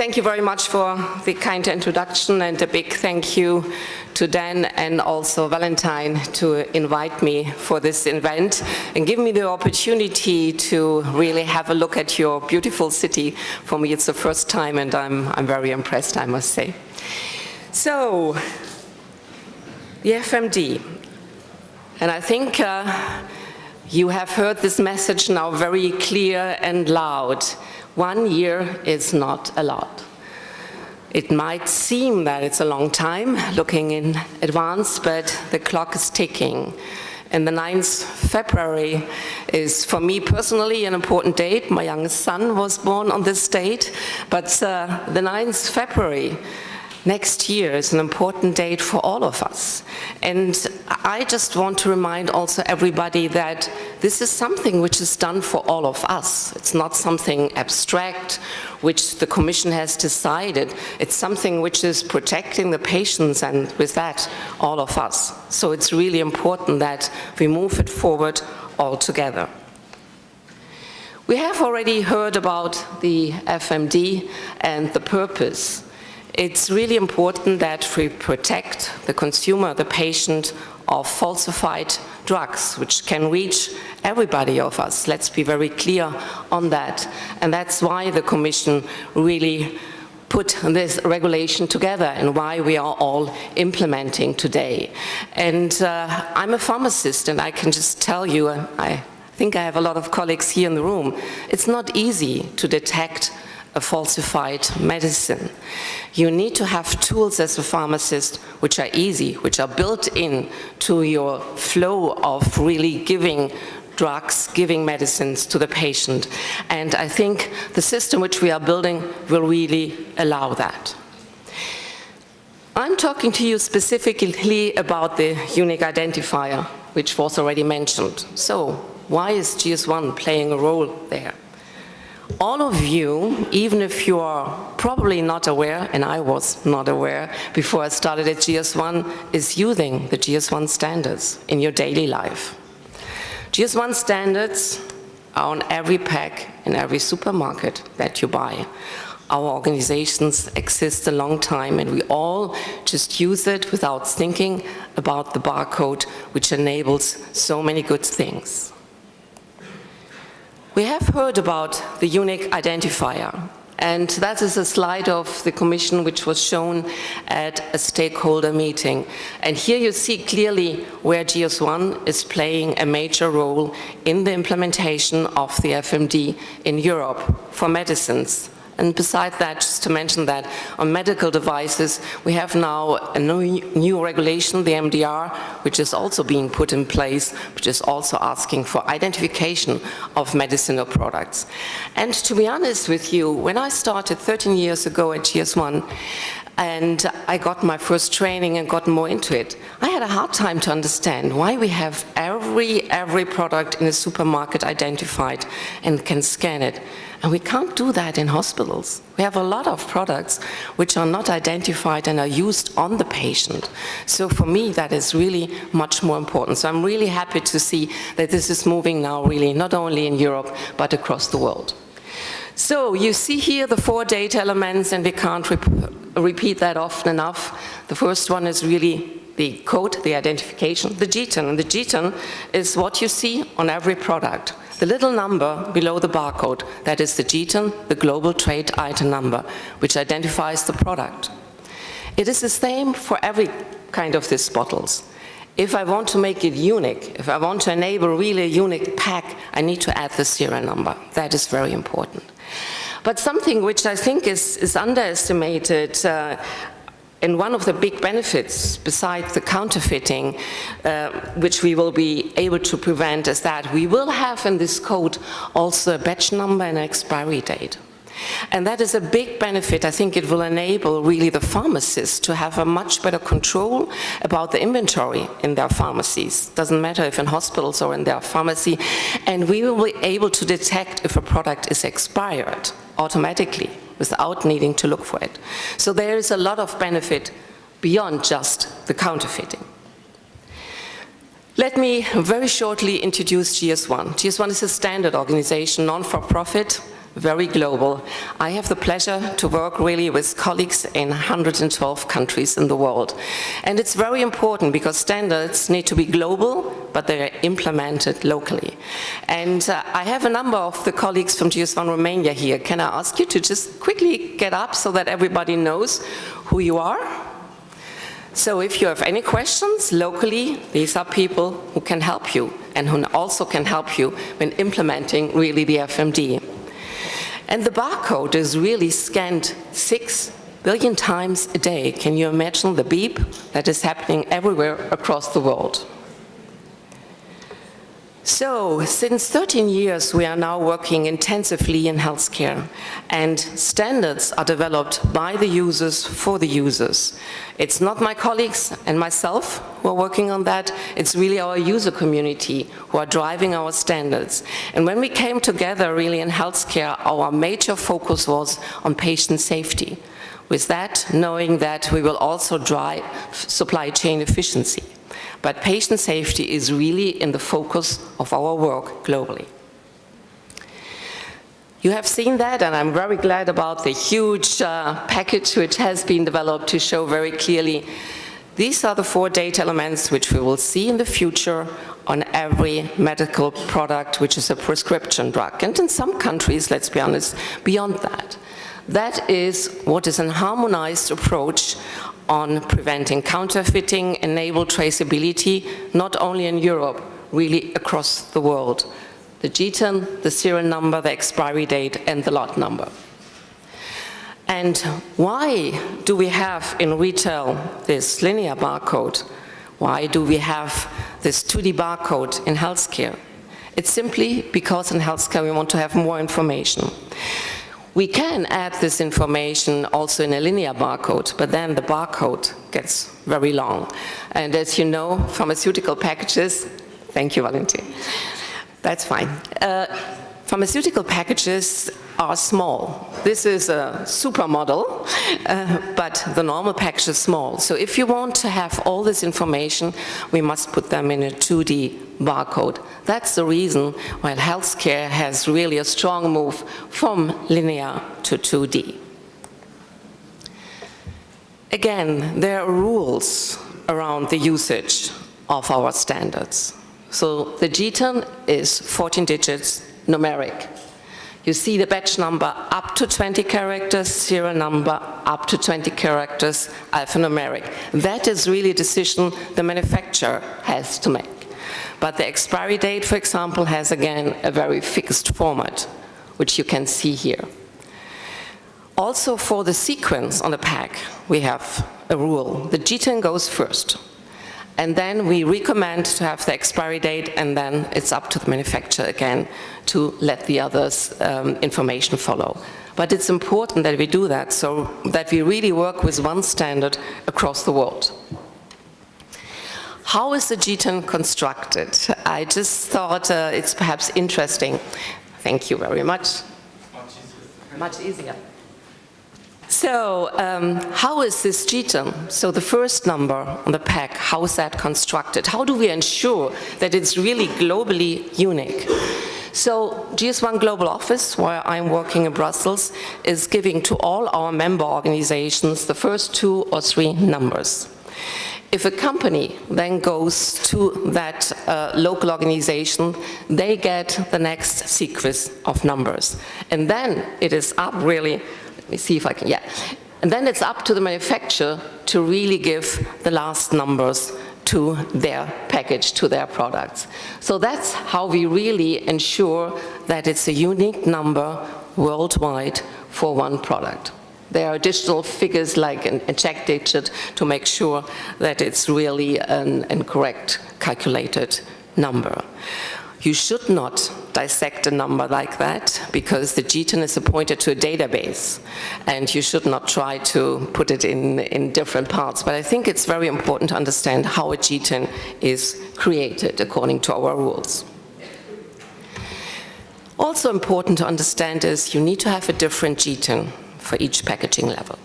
thank you very much for the kind introduction, and a big thank you to Dan and also Valentine to invite me for this event and give me the opportunity to really have a look at your beautiful city. For me, it's the first time, and I'm very impressed, I must say. So, the FMD, and I think you have heard this message now very clear and loud. 1 year is not a lot. It might seem that it's a long time looking in advance, but the clock is ticking. And the 9th February is, for me personally, an important date. My youngest son was born on this date, but the 9th February next year is an important date for all of us. And I just want to remind also everybody that this is something which is done for all of us. It's not something abstract which the Commission has decided. It's something which is protecting the patients, and with that, all of us. So it's really important that we move it forward all together. We have already heard about the FMD and the purpose. It's really important that we protect the consumer, the patient, of falsified drugs, which can reach everybody of us. Let's be very clear on that. And that's why the Commission really put this regulation together and why we are all implementing today. And I'm a pharmacist, and I can just tell you, I think I have a lot of colleagues here in the room, it's not easy to detect a falsified medicine. You need to have tools as a pharmacist which are easy, which are built in to your flow of really giving drugs, giving medicines to the patient. And I think the system which we are building will really allow that. I'm talking to you specifically about the unique identifier, which was already mentioned. So, why is GS1 playing a role there? All of you, even if you are probably not aware, and I was not aware before I started at GS1, is using the GS1 standards in your daily life. GS1 standards are on every pack in every supermarket that you buy. Our organizations exist a long time, and we all just use it without thinking about the barcode, which enables so many good things. We have heard about the unique identifier, and that is a slide of the Commission which was shown at a stakeholder meeting. And here you see clearly where GS1 is playing a major role in the implementation of the FMD in Europe for medicines. And besides that, just to mention that on medical devices, we have now a new regulation, the MDR, which is also being put in place, which is also asking for identification of medicinal products. And to be honest with you, when I started 13 years ago at GS1, and I got my first training and got more into it, I had a hard time to understand why we have every product in a supermarket identified and can scan it. And we can't do that in hospitals. We have a lot of products which are not identified and are used on the patient. So for me, that is really much more important. So I'm really happy to see that this is moving now really not only in Europe, but across the world. So you see here the 4 data elements, and we can't repeat that often enough. The first one is really the code, the identification, the GTIN. And the GTIN is what you see on every product. The little number below the barcode, that is the GTIN, the Global Trade Item Number, which identifies the product. It is the same for every kind of these bottles. If I want to make it unique, if I want to enable really a unique pack, I need to add the serial number. That is very important. But something which I think is underestimated, and one of the big benefits, besides the counterfeiting, which we will be able to prevent, is that we will have in this code also a batch number and an expiry date. And that is a big benefit. I think it will enable really the pharmacists to have a much better control about the inventory in their pharmacies. Doesn't matter if in hospitals or in their pharmacy. And we will be able to detect if a product is expired automatically without needing to look for it. So there is a lot of benefit beyond just the counterfeiting. Let me very shortly introduce GS1. GS1 is a standard organization, non-for-profit, very global. I have the pleasure to work really with colleagues in 112 countries in the world. And it's very important because standards need to be global, but they are implemented locally. And I have a number of the colleagues from GS1 Romania here. Can I ask you to just quickly get up so that everybody knows who you are? So if you have any questions locally, these are people who can help you and who also can help you when implementing really the FMD. And the barcode is really scanned 6 billion times a day. Can you imagine the beep that is happening everywhere across the world? So, since 13 years, we are now working intensively in healthcare, and standards are developed by the users for the users. It's not my colleagues and myself who are working on that, it's really our user community who are driving our standards. And when we came together really in healthcare, our major focus was on patient safety. With that, knowing that we will also drive supply chain efficiency. But patient safety is really in the focus of our work globally. You have seen that, and I'm very glad about the huge package which has been developed to show very clearly these are the 4 data elements which we will see in the future on every medical product which is a prescription drug. And in some countries, let's be honest, beyond that. That is what is a harmonized approach on preventing counterfeiting, enable traceability, not only in Europe, really across the world. The GTIN, the serial number, the expiry date, and the lot number. And why do we have in retail this linear barcode? Why do we have this 2D barcode in healthcare? It's simply because in healthcare we want to have more information. We can add this information also in a linear barcode, but then the barcode gets very long. And as you know, pharmaceutical packages, thank you, Valentin, that's fine. Pharmaceutical packages are small. This is a supermodel, but the normal package is small. So if you want to have all this information, we must put them in a 2D barcode. That's the reason why healthcare has really a strong move from linear to 2D. Again, there are rules around the usage of our standards. So the GTIN is 14 digits numeric. You see the batch number up to 20 characters, serial number up to 20 characters, alphanumeric. That is really a decision the manufacturer has to make. But the expiry date, for example, has again a very fixed format, which you can see here. Also for the sequence on the pack, we have a rule. The GTIN goes first. And then we recommend to have the expiry date, and then it's up to the manufacturer again to let the others information follow. But it's important that we do that so that we really work with one standard across the world. How is the GTIN constructed? I just thought it's perhaps interesting. Thank you very much. Much easier. So, how is this GTIN? So the first number on the pack, how is that constructed? How do we ensure that it's really globally unique? So GS1 Global Office, where I'm working in Brussels, is giving to all our member organizations the first 2 or 3 numbers. If a company then goes to that local organization, they get the next sequence of numbers. And then it is up really, let me see if I can, yeah. And then it's up to the manufacturer to really give the last numbers to their package, to their products. So that's how we really ensure that it's a unique number worldwide for one product. There are additional figures like a check digit to make sure that it's really a correct calculated number. You should not dissect a number like that because the GTIN is appointed to a database and you should not try to put it in different parts. But I think it's very important to understand how a GTIN is created according to our rules. Also important to understand is you need to have a different GTIN for each packaging level.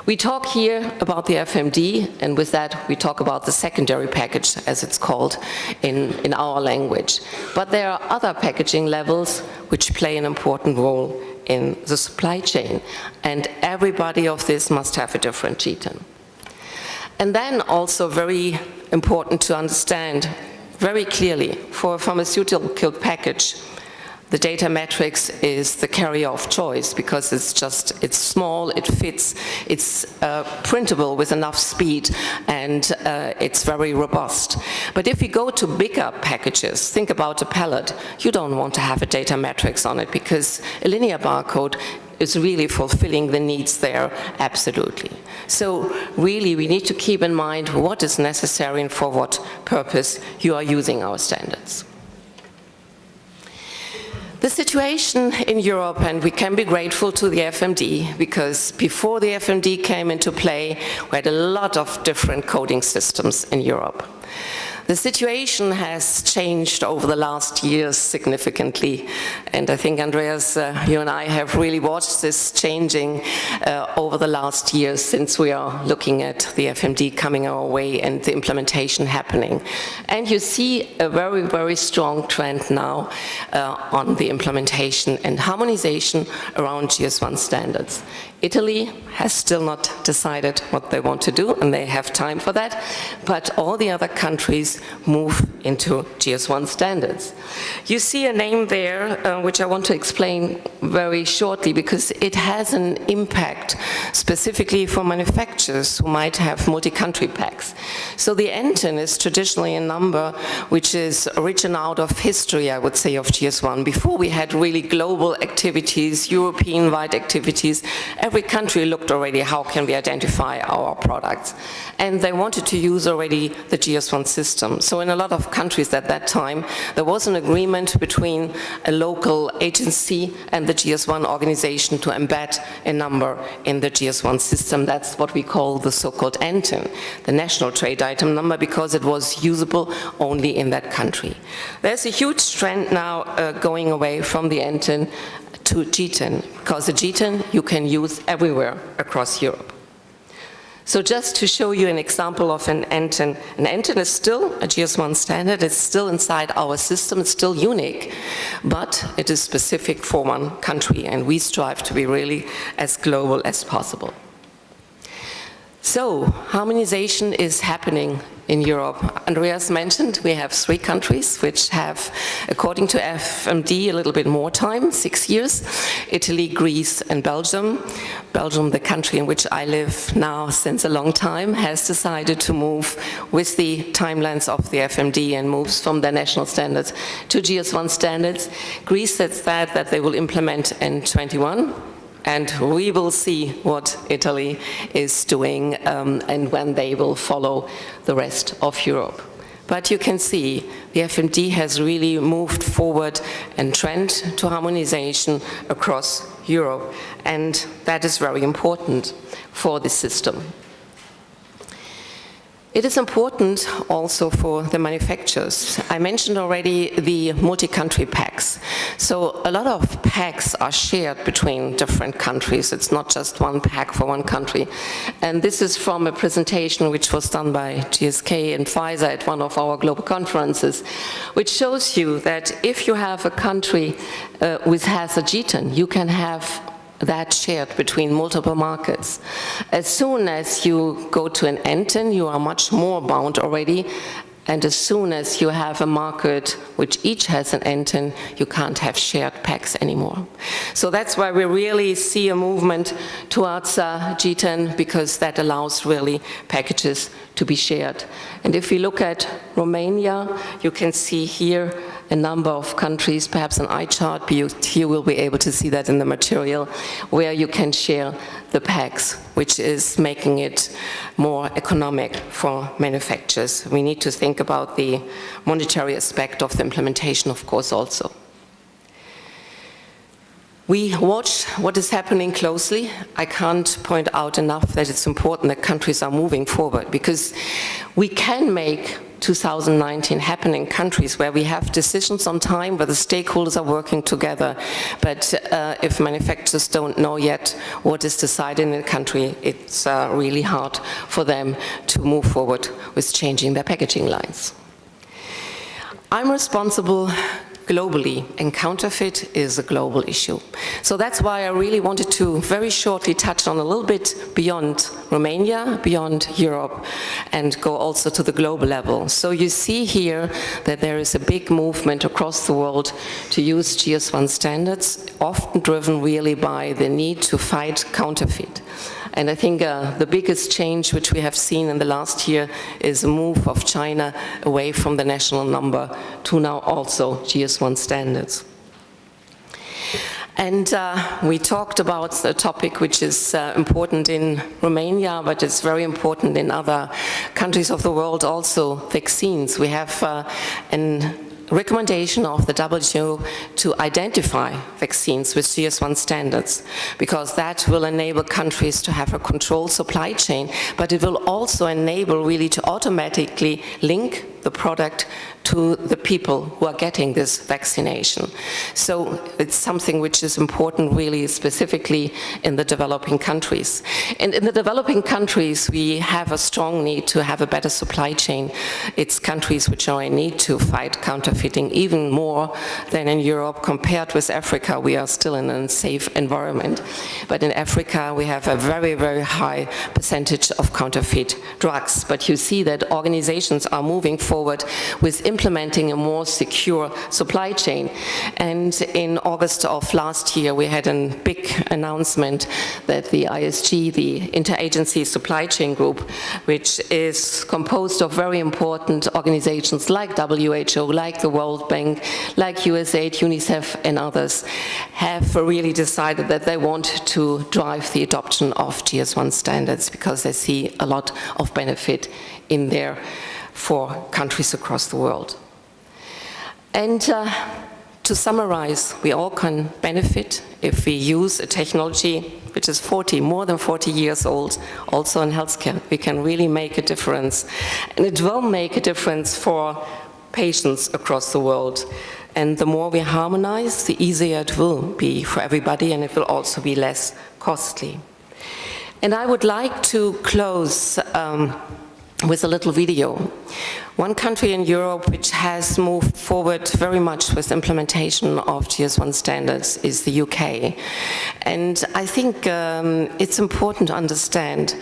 We talk here about the FMD, and with that we talk about the secondary package, as it's called in our language. But there are other packaging levels which play an important role in the supply chain. And everybody of this must have a different GTIN. And then also very important to understand very clearly, for a pharmaceutical package, the data matrix is the carrier of choice because it's small, it fits, it's printable with enough speed, and it's very robust. But if you go to bigger packages, think about a pallet, you don't want to have a data matrix on it because a linear barcode is really fulfilling the needs there, absolutely. So really we need to keep in mind what is necessary and for what purpose you are using our standards. The situation in Europe, and we can be grateful to the FMD, because before the FMD came into play, we had a lot of different coding systems in Europe. The situation has changed over the last years significantly, and I think, Andreas, you and I have really watched this changing over the last years since we are looking at the FMD coming our way and the implementation happening. And you see a very, very strong trend now on the implementation and harmonization around GS1 standards. Italy has still not decided what they want to do, and they have time for that, but all the other countries move into GS1 standards. You see a name there, which I want to explain very shortly, because it has an impact specifically for manufacturers who might have multi-country packs. So the NTIN is traditionally a number which is origin out of history, I would say, of GS1. Before we had really global activities, European-wide activities, every country looked already how can we identify our products. And they wanted to use already the GS1 system. So in a lot of countries at that time, there was an agreement between a local agency and the GS1 organization to embed a number in the GS1 system. That's what we call the so-called NTIN, the national trade item number, because it was usable only in that country. There's a huge trend now going away from the NTIN to GTIN, because the GTIN you can use everywhere across Europe. So just to show you an example of an NTIN is still a GS1 standard, it's still inside our system, it's still unique, but it is specific for one country, and we strive to be really as global as possible. So, harmonization is happening in Europe. Andreas mentioned we have 3 countries which have, according to FMD, a little bit more time, 6 years. Italy, Greece, and Belgium. Belgium, the country in which I live now since a long time, has decided to move with the timelines of the FMD and moves from their national standards to GS1 standards. Greece says that they will implement in 21. And we will see what Italy is doing and when they will follow the rest of Europe. But you can see the FMD has really moved forward and trend to harmonization across Europe. And that is very important for the system. It is important also for the manufacturers. I mentioned already the multi-country packs. So a lot of packs are shared between different countries. It's not just one pack for one country. And this is from a presentation which was done by GSK and Pfizer at one of our global conferences, which shows you that if you have a country which has a GTIN, you can have that shared between multiple markets. As soon as you go to an NTIN, you are much more bound already, and as soon as you have a market which each has an NTIN, you can't have shared packs anymore. So that's why we really see a movement towards GTIN, because that allows really packages to be shared. And if we look at Romania, you can see here a number of countries, perhaps an eye chart, but you will be able to see that in the material, where you can share the packs, which is making it more economic for manufacturers. We need to think about the monetary aspect of the implementation, of course, also. We watch what is happening closely. I can't point out enough that it's important that countries are moving forward, because we can make 2019 happen in countries where we have decisions on time, where the stakeholders are working together. But if manufacturers don't know yet what is decided in a country, it's really hard for them to move forward with changing their packaging lines. I'm responsible globally, and counterfeit is a global issue. So that's why I really wanted to very shortly touch on a little bit beyond Romania, beyond Europe, and go also to the global level. So you see here that there is a big movement across the world to use GS1 standards, often driven really by the need to fight counterfeit. And I think the biggest change which we have seen in the last year is a move of China away from the national number to now also GS1 standards. And we talked about a topic which is important in Romania, but it's very important in other countries of the world also, vaccines. We have an recommendation of the WHO to identify vaccines with GS1 standards, because that will enable countries to have a controlled supply chain, but it will also enable really to automatically link the product to the people who are getting this vaccination. So it's something which is important really specifically in the developing countries. And in the developing countries, we have a strong need to have a better supply chain. It's countries which are in need to fight counterfeiting even more than in Europe. Compared with Africa, we are still in a safe environment. But in Africa, we have a very, very high percentage of counterfeit drugs. But you see that organizations are moving forward with implementing a more secure supply chain. And in August of last year, we had a big announcement that the ISG, the Interagency Supply Chain Group, which is composed of very important organizations like WHO, like the World Bank, like USAID, UNICEF, and others, have really decided that they want to drive the adoption of GS1 standards because they see a lot of benefit in there for countries across the world. And to summarize, we all can benefit if we use a technology which is more than 40 years old, also in healthcare. We can really make a difference. And it will make a difference for patients across the world. And the more we harmonize, the easier it will be for everybody, and it will also be less costly. And I would like to close with a little video. One country in Europe which has moved forward very much with implementation of GS1 standards is the UK. And I think it's important to understand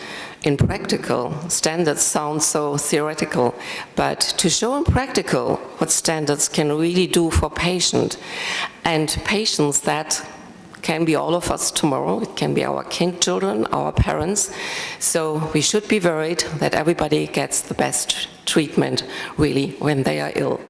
in practical, standards sound so theoretical, but to show in practical what standards can really do for patients, and patients that can be all of us tomorrow, it can be our children, our parents. So we should be worried that everybody gets the best treatment really when they are ill.